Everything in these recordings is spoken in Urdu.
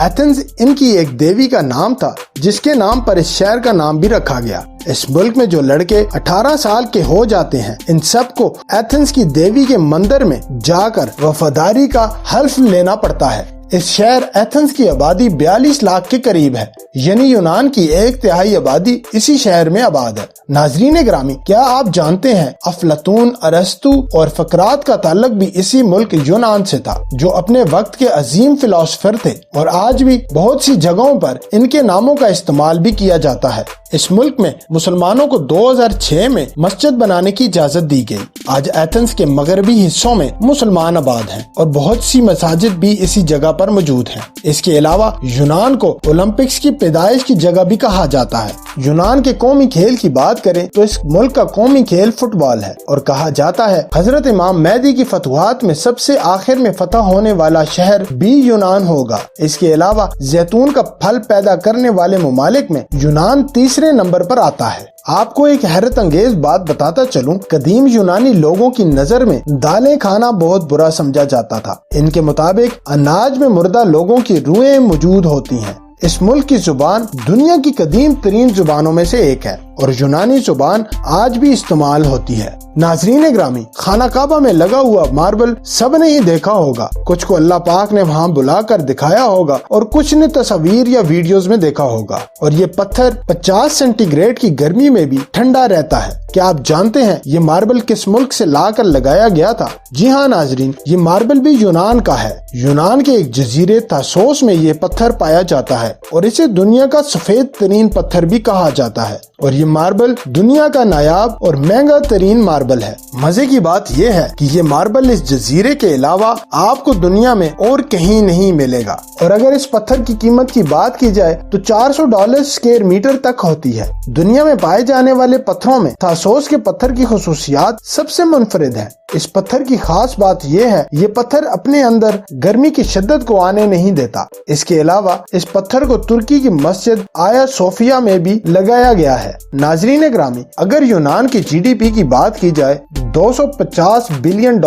ایتھنز ان کی ایک دیوی کا نام تھا جس کے نام پر اس شہر کا نام بھی رکھا گیا۔ اس ملک میں جو لڑکے 18 سال کے ہو جاتے ہیں ان سب کو ایتھنز کی دیوی کے مندر میں جا کر وفاداری کا حلف لینا پڑتا ہے۔ اس شہر ایتھنز کی آبادی 42 لاکھ کے قریب ہے، یعنی یونان کی 1/3 آبادی اسی شہر میں آباد ہے۔ ناظرین گرامی، کیا آپ جانتے ہیں افلاطون، ارسطو اور فقرات کا تعلق بھی اسی ملک یونان سے تھا، جو اپنے وقت کے عظیم فلاسفر تھے، اور آج بھی بہت سی جگہوں پر ان کے ناموں کا استعمال بھی کیا جاتا ہے۔ اس ملک میں مسلمانوں کو 2006 میں مسجد بنانے کی اجازت دی گئی۔ آج ایتھنز کے مغربی حصوں میں مسلمان آباد ہیں اور بہت سی مساجد بھی اسی جگہ پر موجود ہیں۔ اس کے علاوہ یونان کو اولمپکس کی پیدائش کی جگہ بھی کہا جاتا ہے۔ یونان کے قومی کھیل کی بات کریں تو اس ملک کا قومی کھیل فٹ بال ہے، اور کہا جاتا ہے حضرت امام مہدی کی فتوحات میں سب سے آخر میں فتح ہونے والا شہر بھی یونان ہوگا۔ اس کے علاوہ زیتون کا پھل پیدا کرنے والے ممالک میں یونان تیسرے نمبر پر آتا ہے۔ آپ کو ایک حیرت انگیز بات بتاتا چلوں، قدیم یونانی لوگوں کی نظر میں دالیں کھانا بہت برا سمجھا جاتا تھا۔ ان کے مطابق اناج میں مردہ لوگوں کی روحیں موجود ہوتی ہیں۔ اس ملک کی زبان دنیا کی قدیم ترین زبانوں میں سے ایک ہے، اور یونانی زبان آج بھی استعمال ہوتی ہے۔ ناظرین گرامی، خانہ کعبہ میں لگا ہوا ماربل سب نے ہی دیکھا ہوگا، کچھ کو اللہ پاک نے وہاں بلا کر دکھایا ہوگا اور کچھ نے تصاویر یا ویڈیوز میں دیکھا ہوگا، اور یہ پتھر 50 سینٹی گریڈ کی گرمی میں بھی ٹھنڈا رہتا ہے۔ کیا آپ جانتے ہیں یہ ماربل کس ملک سے لا کر لگایا گیا تھا؟ جی ہاں ناظرین، یہ ماربل بھی یونان کا ہے۔ یونان کے ایک جزیرے تھاسوس میں یہ پتھر پایا جاتا ہے، اور اسے دنیا کا سفید ترین پتھر بھی کہا جاتا ہے، اور یہ ماربل دنیا کا نایاب اور مہنگا ترین ماربل ہے۔ مزے کی بات یہ ہے کہ یہ ماربل اس جزیرے کے علاوہ آپ کو دنیا میں اور کہیں نہیں ملے گا، اور اگر اس پتھر کی قیمت کی بات کی جائے تو $400 اسکوائر میٹر تک ہوتی ہے۔ دنیا میں پائے جانے والے پتھروں میں تھاسوس کے پتھر کی خصوصیات سب سے منفرد ہے۔ اس پتھر کی خاص بات یہ ہے، یہ پتھر اپنے اندر گرمی کی شدت کو آنے نہیں دیتا۔ اس کے علاوہ اس پتھر کو ترکی کی مسجد آیا صوفیہ میں بھی لگایا گیا ہے۔ ناظرین گرامی، اگر یونان کی جی ڈی پی کی بات کی جائے $250 بلین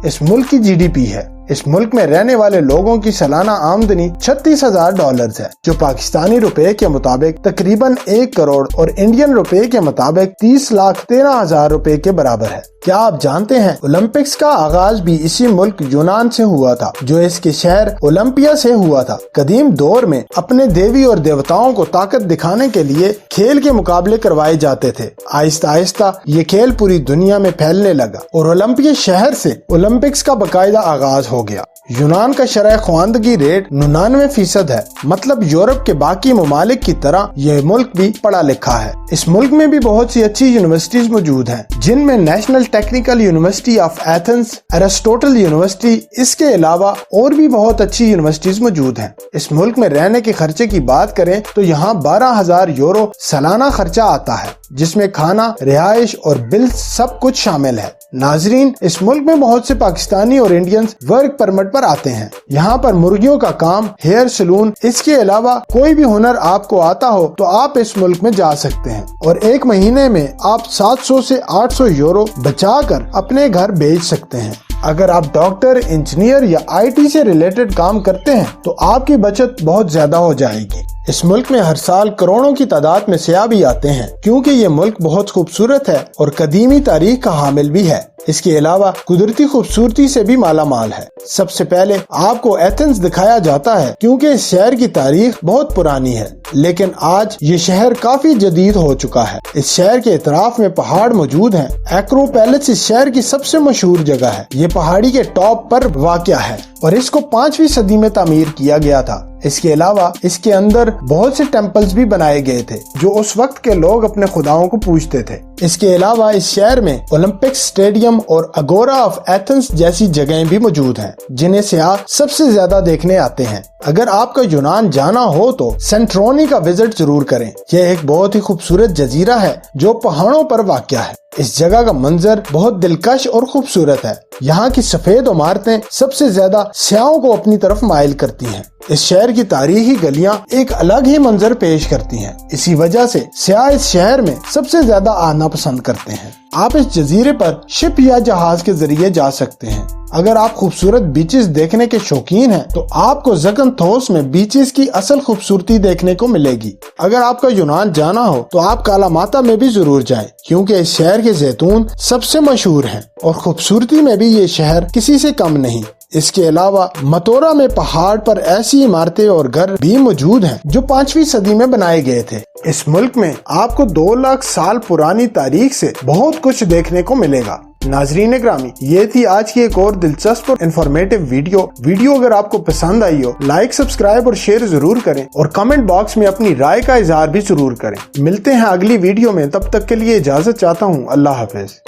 اس ملک کی جی ڈی پی ہے۔ اس ملک میں رہنے والے لوگوں کی سالانہ آمدنی $36,000 ہے، جو پاکستانی روپے کے مطابق تقریباً 1 کروڑ اور انڈین روپے کے مطابق 30,13,000 روپے کے برابر ہے۔ کیا آپ جانتے ہیں اولمپکس کا آغاز بھی اسی ملک یونان سے ہوا تھا، جو اس کے شہر اولمپیا سے ہوا تھا۔ قدیم دور میں اپنے دیوی اور دیوتاؤں کو طاقت دکھانے کے لیے کھیل کے مقابلے کروائے جاتے تھے۔ آہستہ آہستہ یہ کھیل پوری دنیا میں پھیلنے لگا، اور اولمپیا شہر سے اولمپکس کا باقاعدہ آغاز ہو گیا۔ یونان کا شرح خواندگی ریٹ 99% ہے، مطلب یورپ کے باقی ممالک کی طرح یہ ملک بھی پڑھا لکھا ہے۔ اس ملک میں بھی بہت سی اچھی یونیورسٹیز موجود ہیں، جن میں national technical university of Athens, Aristotle university, اس کے علاوہ اور بھی بہت اچھی یونیورسٹیز موجود ہیں۔ اس ملک میں رہنے کے خرچے کی بات کریں تو یہاں €12,000 سالانہ خرچہ آتا ہے، جس میں کھانا، رہائش اور بل سب کچھ شامل ہے۔ ناظرین، اس ملک میں بہت سے پاکستانی اور انڈینز ورک پرمٹ پر آتے ہیں۔ یہاں پر مرغیوں کا کام، ہیئر سلون، اس کے علاوہ کوئی بھی ہنر آپ کو آتا ہو تو آپ اس ملک میں جا سکتے ہیں، اور ایک مہینے میں آپ €700 سے €800 بچا کر اپنے گھر بھیج سکتے ہیں۔ اگر آپ ڈاکٹر، انجینئر یا آئی ٹی سے ریلیٹڈ کام کرتے ہیں تو آپ کی بچت بہت زیادہ ہو جائے گی۔ اس ملک میں ہر سال کروڑوں کی تعداد میں سیاح بھی آتے ہیں، کیونکہ یہ ملک بہت خوبصورت ہے اور قدیمی تاریخ کا حامل بھی ہے۔ اس کے علاوہ قدرتی خوبصورتی سے بھی مالا مال ہے۔ سب سے پہلے آپ کو ایتھنز دکھایا جاتا ہے، کیونکہ اس شہر کی تاریخ بہت پرانی ہے، لیکن آج یہ شہر کافی جدید ہو چکا ہے۔ اس شہر کے اطراف میں پہاڑ موجود ہیں۔ ایکرو پیلس اس شہر کی سب سے مشہور جگہ ہے۔ یہ پہاڑی کے ٹاپ پر واقع ہے، اور اس کو 5ویں صدی میں تعمیر کیا گیا تھا۔ اس کے علاوہ اس کے اندر بہت سے ٹیمپلز بھی بنائے گئے تھے، جو اس وقت کے لوگ اپنے خداؤں کو پوجتے تھے۔ اس کے علاوہ اس شہر میں اولمپکس اسٹیڈیم اور اگورا آف ایتھنز جیسی جگہیں بھی موجود ہیں، جنہیں سیاح سب سے زیادہ دیکھنے آتے ہیں۔ اگر آپ کا یونان جانا ہو تو سینٹرونی کا وزٹ ضرور کریں۔ یہ ایک بہت ہی خوبصورت جزیرہ ہے جو پہاڑوں پر واقع ہے۔ اس جگہ کا منظر بہت دلکش اور خوبصورت ہے۔ یہاں کی سفید عمارتیں سب سے زیادہ سیاحوں کو اپنی طرف مائل کرتی ہیں۔ اس شہر کی تاریخی گلیاں ایک الگ ہی منظر پیش کرتی ہیں، اسی وجہ سے سیاح اس شہر میں سب سے زیادہ آنا پسند کرتے ہیں۔ آپ اس جزیرے پر شپ یا جہاز کے ذریعے جا سکتے ہیں۔ اگر آپ خوبصورت بیچز دیکھنے کے شوقین ہیں تو آپ کو زاکنتھوس میں بیچز کی اصل خوبصورتی دیکھنے کو ملے گی۔ اگر آپ کا یونان جانا ہو تو آپ کالاماتا میں بھی ضرور جائیں، کیونکہ اس شہر کے زیتون سب سے مشہور ہیں اور خوبصورتی میں بھی یہ شہر کسی سے کم نہیں۔ اس کے علاوہ متورا میں پہاڑ پر ایسی عمارتیں اور گھر بھی موجود ہیں جو 5ویں صدی میں بنائے گئے تھے۔ اس ملک میں آپ کو 2 لاکھ سال پرانی تاریخ سے بہت کچھ دیکھنے کو ملے گا۔ ناظرین گرامی، یہ تھی آج کی ایک اور دلچسپ اور انفارمیٹیو ویڈیو اگر آپ کو پسند آئی ہو، لائک، سبسکرائب اور شیئر ضرور کریں اور کمنٹ باکس میں اپنی رائے کا اظہار بھی ضرور کریں۔ ملتے ہیں اگلی ویڈیو میں، تب تک کے لیے اجازت چاہتا ہوں۔ اللہ حافظ۔